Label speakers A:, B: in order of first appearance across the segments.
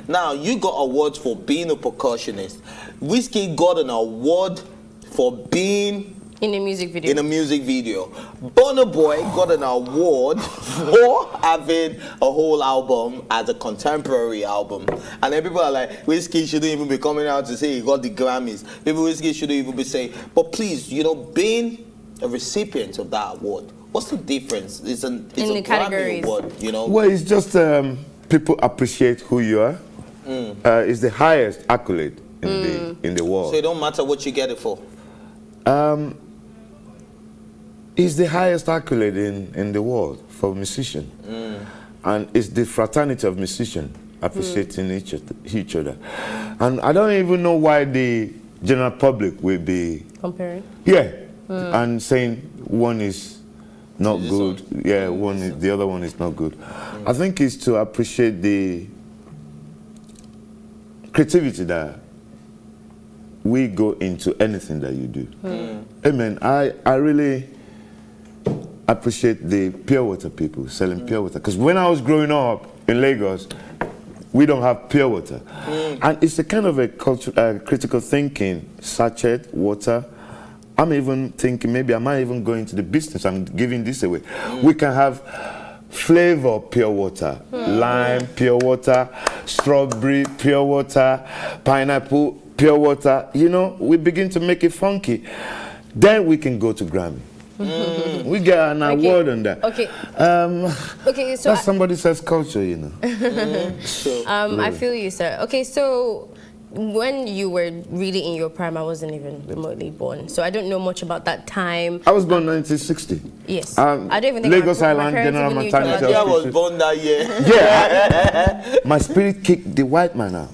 A: Now, you got awards for being a percussionist. Whiskey got an award for being
B: in a music video.
A: In a music video. Burna Boy got an award for having a whole album as a contemporary album. And then people are like, Whiskey shouldn't even be coming out to say he got the Grammys. Maybe Whiskey shouldn't even be saying, but please, you know, being a recipient of that award, what's the difference? It's a Grammy award, you know?
C: Well, it's just people appreciate who you are. It's the highest accolade in the world.
A: So it don't matter what you get it for?
C: It's the highest accolade in the world for a musician. And it's the fraternity of musicians appreciating each other. And I don't even know why the general public will be
B: comparing.
C: Yeah, and saying one is not good. Yeah, the other one is not good. I think it's to appreciate the creativity that we go into anything that you do. Amen. I really appreciate the pure water people selling pure water, because when I was growing up in Lagos, we don't have pure water, and it's a kind of a critical thinking. Sachet water. I'm even thinking maybe I might even go into the business. I'm giving this away. We can have flavor pure water, lime pure water, strawberry pure water, pineapple pure water. You know, we begin to make it funky. Then we can go to Grammy. We get an award on that.
B: Okay. Okay, so
C: that's somebody says culture, you know.
B: I feel you, sir. Okay, so when you were really in your prime, I wasn't even remotely born, so I don't know much about that time.
C: I was born 1960.
B: Yes. I don't even think
C: Lagos Island General Maternity.
A: I was born that year.
C: Yeah. My spirit kicked the white man out.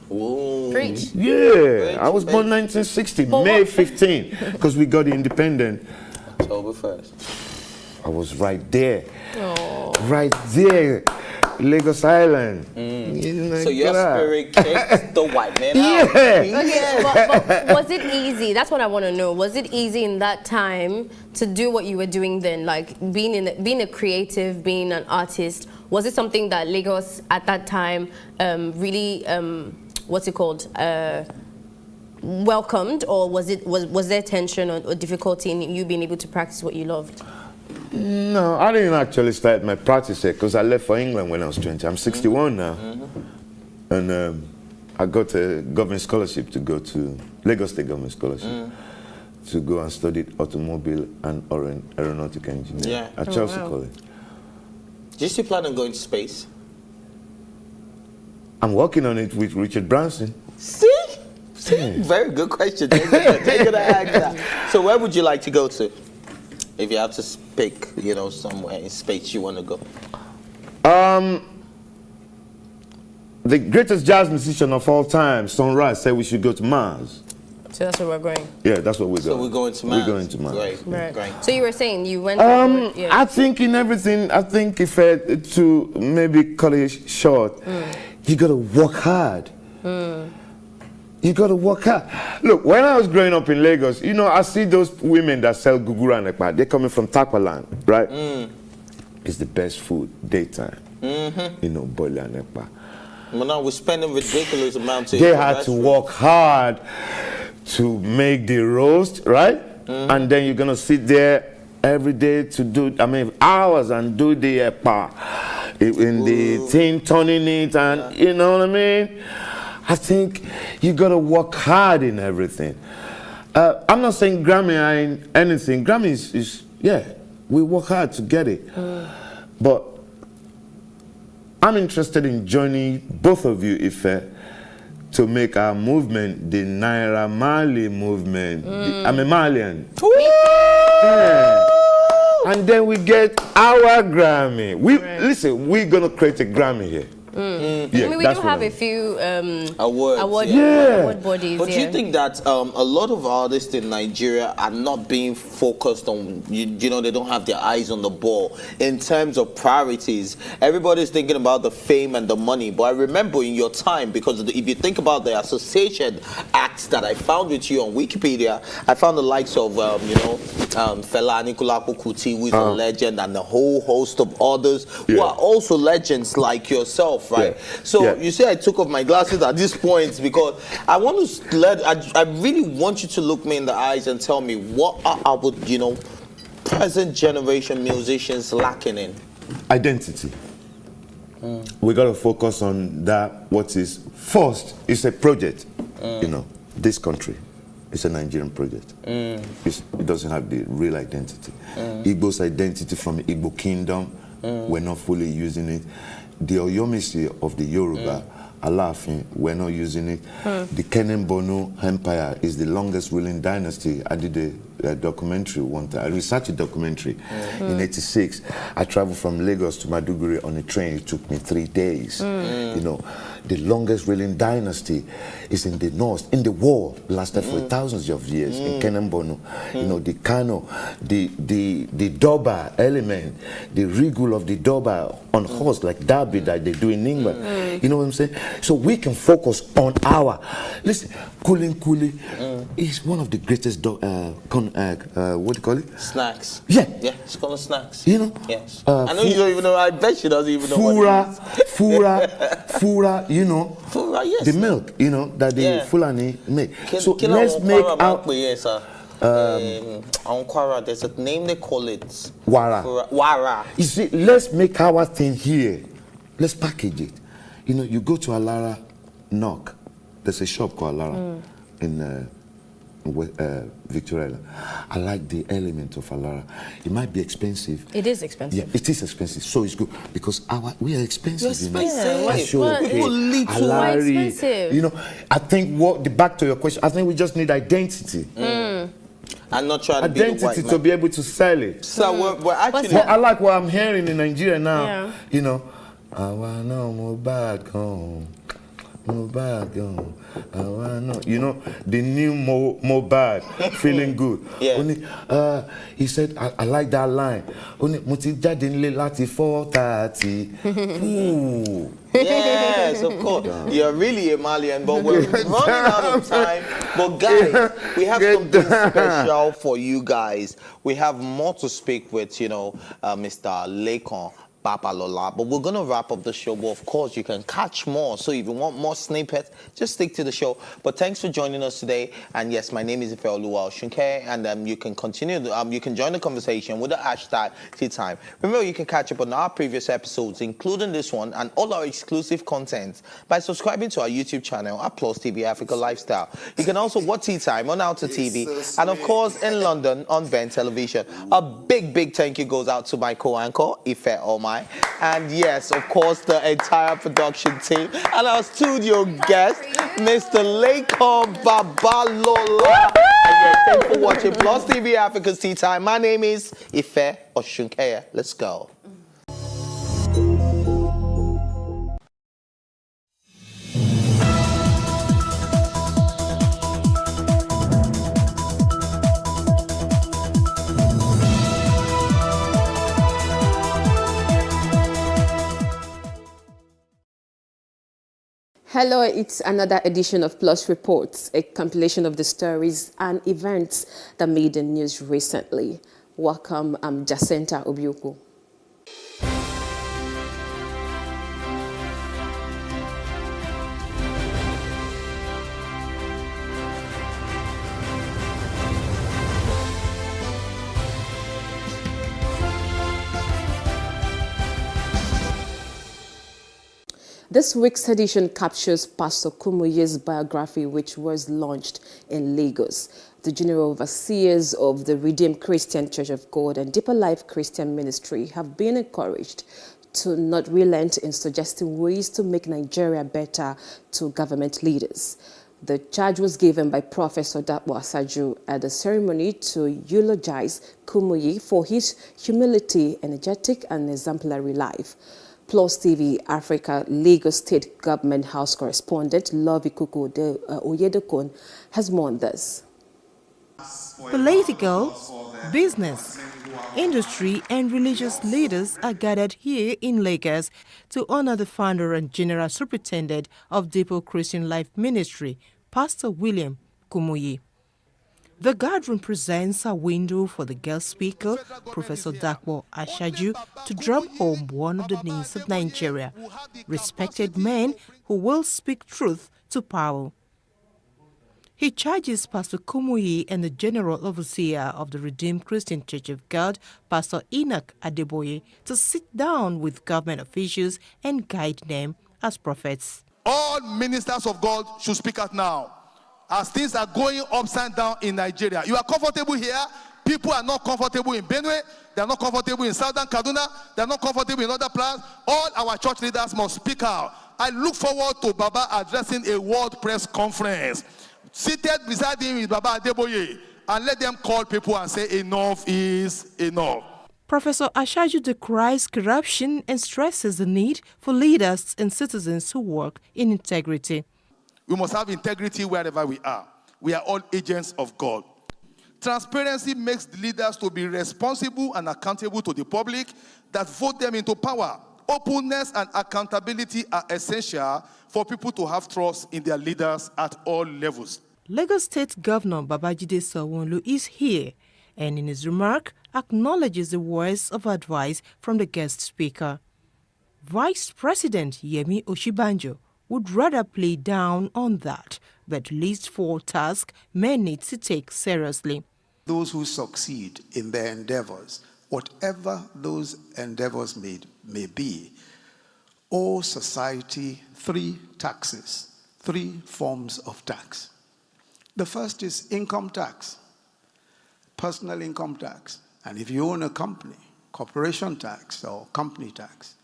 A: Whoa.
B: Preach.
C: Yeah, I was born 1960, May 15, because we got independent.
A: October 1st.
C: I was right there.
B: Oh.
C: Right there. Lagos Island.
A: So your spirit kicked the white man out.
B: Okay, but was it easy? That's what I want to know. Was it easy in that time to do what you were doing then, like being a creative, being an artist? Was it something that Lagos at that time really what's it called? Welcomed, or was there tension or difficulty in you being able to practice what you loved?
C: No, I didn't actually start my practice here because I left for England when I was 20. I'm 61 now. And I got a government scholarship to go to Lagos State Government Scholarship to go and study automobile and aeronautic engineering at Chelsea College.
A: Do you still plan on going to space?
C: I'm working on it with Richard Branson.
A: See? Very good question. Take it answer. So where would you like to go to? If you have to pick, you know, somewhere in space you want to go.
C: The greatest jazz musician of all time, Sunrise, said we should go to Mars.
B: So that's where we're going.
C: Yeah, that's what we're going.
A: So we're going to Mars.
C: We're going to Mars.
B: Right. So you were saying you went.
C: I think in everything. I think if to maybe cut it short, you got to work hard. You got to work hard. Look, when I was growing up in Lagos, you know, I see those women that sell gugura and ekpa. They're coming from Takwaland, right? It's the best food, daytime. You know, boile and ekpa.
A: Well, now we're spending ridiculous amounts of.
C: They had to work hard to make the roast, right? And then you're going to sit there every day to do, hours and do the ekpa in the thing, turning it, and you know what I mean? I think you got to work hard in everything. I'm not saying Grammy ain't anything. Grammy is we work hard to get it. But I'm interested in joining both of you, Ife, to make our movement the Naira Marley movement. I'm a Malian. Yeah. And then we get our Grammy. Listen, we're going to create a Grammy here.
B: Yeah, we do have a few award bodies.
A: But do you think that a lot of artists in Nigeria are not being focused on, you know, they don't have their eyes on the ball in terms of priorities? Everybody's thinking about the fame and the money. But I remember in your time, because if you think about the association acts that I found with you on Wikipedia, I found the likes of, Fela Anikulapo Kuti, who is a legend, and a whole host of others who are also legends like yourself. Right. So
C: Yeah.
A: you say I took off my glasses at this point because I want to I really want you to look me in the eyes and tell me what are our, present generation musicians lacking in?
C: Identity. We got to focus on that. What is first? It's a project. This country. It's a Nigerian project. It doesn't have the real identity. Igbo's identity from the Igbo kingdom, we're not fully using it. The Oyomisi of the Yoruba, Alafin, we're not using it. The Kenem Bono Empire is the longest ruling dynasty. I did a documentary one time. I researched a documentary in '86. I traveled from Lagos to Maiduguri on a train. It took me 3 days. The longest ruling dynasty is in the north, in the world, lasted for thousands of years, in Kenem Bono. The Kano, the Doba element, the Rigul of the Doba on horse, like Derby that they do in England. You know what I'm saying? So we can focus on listen, Kulin Kuli is one of the greatest, what do you call it?
A: Snacks.
C: Yeah.
A: Yeah, it's called snacks. Yes.
C: I
A: know you don't even know. I bet she doesn't even know what it is.
C: Fura,
A: Fura, yes.
C: the milk, that the Fulani make. So let's make out
A: Ankwara, there's a name they call it.
C: Wara.
A: Wara.
C: You see, let's make our thing here. Let's package it. You go to Alara, knock. There's a shop called Alara in Victoria. I like the element of Alara. It might be expensive.
B: It is expensive.
C: Yeah, it is expensive. So it's good because we are expensive.
A: You're expensive.
B: Why expensive?
C: I think back to your question. I think we just need identity.
A: I'm not trying to be the white
C: Identity
A: man.
C: to be able to sell it.
A: So we're actually.
C: Well, I like what I'm hearing in Nigeria now.
B: Yeah.
C: I want no more bad gone. More bad gone. I want no. The new more bad, feeling good.
A: Yeah.
C: Only, he said, I like that line. Only Muti Jadinle Lati 4:30. Ooh.
A: Yes, of course. You're really a Malian, but we're running out of time. But guys, we have something special for you guys. We have more to speak with, Mr. Lekon Babalola. But we're going to wrap up the show. But of course, you can catch more. So if you want more snippets, just stick to the show. But thanks for joining us today. And yes, my name is Ife Oluwa Oshunke. And you can continue, you can join the conversation with the hashtag Tea Time. Remember, you can catch up on our previous episodes, including this one and all our exclusive content by subscribing to our YouTube channel at PlusTvAfrica Lifestyle. You can also watch Tea Time on Alta TV and of course in London on Ben Television. A big thank you goes out to my co-anchor, Ife Omai. And yes, of course, the entire production team and our studio guest, Mr. Lekon Babalola. And yes, thanks for watching Plus TV Africa's Tea Time. My name is Ife Oshunkeya. Let's go.
D: Hello, it's another edition of Plus Reports, a compilation of the stories and events that made the news recently. Welcome, I'm Jacinta Obioko. This week's edition captures Pastor Kumuyi's biography, which was launched in Lagos. The general overseers of the Redeemed Christian Church of God and Deeper Life Christian Ministry have been encouraged to not relent in suggesting ways to make Nigeria better to government leaders. The charge was given by Professor Dapo Asaju at the ceremony to eulogize Kumuyi for his humility, energetic and exemplary life. Plus TV Africa Lagos State Government House correspondent Lovey Kuku Oyedokun has more on this.
E: Political, business, industry and religious leaders are gathered here in Lagos to honor the founder and general superintendent of Deeper Christian Life Ministry, Pastor William Kumuyi. The gathering presents a window for the guest speaker, Professor Dakpo Ashaju, to drop home one of the needs of Nigeria, respected men who will speak truth to power. He charges Pastor Kumuyi and the General Overseer of the Redeemed Christian Church of God, Pastor Enoch Adeboye, to sit down with government officials and guide them as prophets.
F: All ministers of God should speak out now. As things are going upside down in Nigeria, you are comfortable here. People are not comfortable in Benue. They are not comfortable in Southern Kaduna. They are not comfortable in other plans. All our church leaders must speak out. I look forward to Baba addressing a world press conference, seated beside him is Baba Adeboye, and let them call people and say enough is enough.
E: Professor Ashaju decries corruption and stresses the need for leaders and citizens who work in integrity.
F: We must have integrity wherever we are. We are all agents of God. Transparency makes the leaders to be responsible and accountable to the public that vote them into power. Openness and accountability are essential for people to have trust in their leaders at all levels.
E: Lagos State Governor Babajide Sanwo-Olu is here and in his remark acknowledges the words of advice from the guest speaker. Vice President Yemi Oshibanjo would rather play down on that, but lists 4 tasks men need to take seriously.
G: Those who succeed in their endeavors, whatever those endeavors may be, owe society 3 taxes, 3 forms of tax. The first is income tax, personal income tax, and if you own a company, corporation tax or company tax.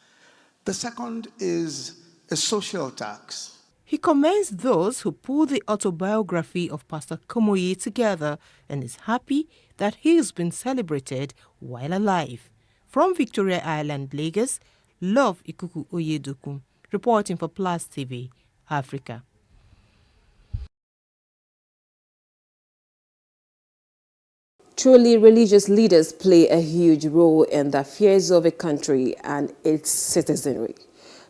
G: The second is a social tax.
E: He commends those who pull the autobiography of Pastor Kumuyi together and is happy that he has been celebrated while alive. From Victoria Island, Lagos, Love Ikuku Oyedoku, reporting for Plus TV Africa.
D: Truly, religious leaders play a huge role in the affairs of a country and its citizenry.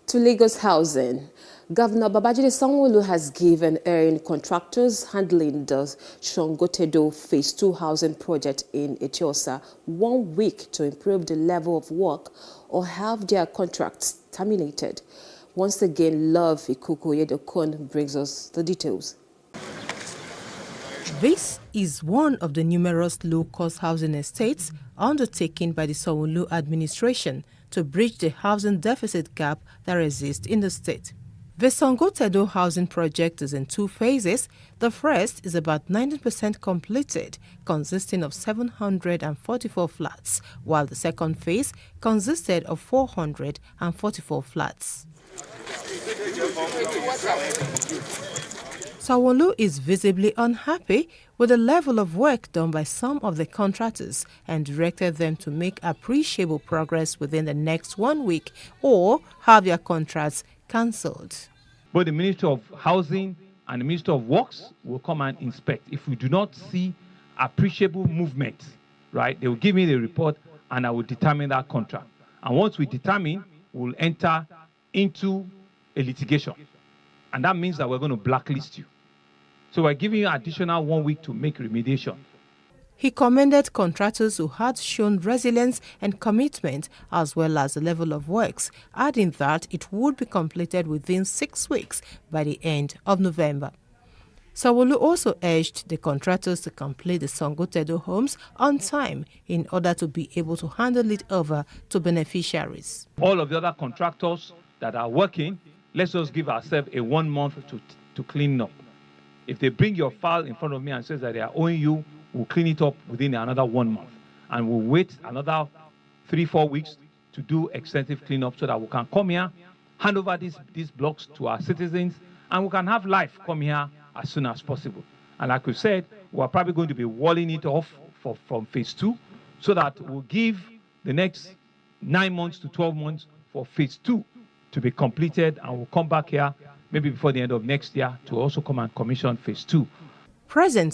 D: To Lagos Housing, Governor Babajide Sanwo-Olu has given errand contractors handling the Shongotedo Phase 2 housing project in Etiosa 1 week to improve the level of work or have their contracts terminated. Once again, Love Ikuku Yedokun brings us the details.
E: This is one of the numerous low-cost housing estates undertaken by the Sanwo-Olu administration to bridge the housing deficit gap that exists in the state. The Shongotedo housing project is in 2 phases. The first is about 90% completed, consisting of 744 flats, while the second phase consisted of 444 flats. Sanwo-Olu is visibly unhappy with the level of work done by some of the contractors and directed them to make appreciable progress within the next 1 week or have their contracts cancelled.
H: Both the Ministry of Housing and the Ministry of Works will come and inspect. If we do not see appreciable movement, right, they will give me the report and I will determine that contract. And once we determine, we'll enter into a litigation. And that means that we're going to blacklist you. So we're giving you additional 1 week to make remediation.
E: He commended contractors who had shown resilience and commitment as well as the level of works, adding that it would be completed within 6 weeks by the end of November. Sanwo-Olu also urged the contractors to complete the Shongotedo homes on time in order to be able to handle it over to beneficiaries.
H: All of the other contractors that are working, let's just give ourselves a 1 month to clean up. If they bring your file in front of me and says that they are owing you, we'll clean it up within another 1 month. And we'll wait another 3-4 weeks to do extensive cleanup so that we can come here, hand over these blocks to our citizens, and we can have life come here as soon as possible. And like we said, we're probably going to be walling it off from phase 2 so that we'll give the next 9 months to 12 months for phase 2 to be completed, and we'll come back here maybe before the end of next year to also come and commission phase 2.
E: Present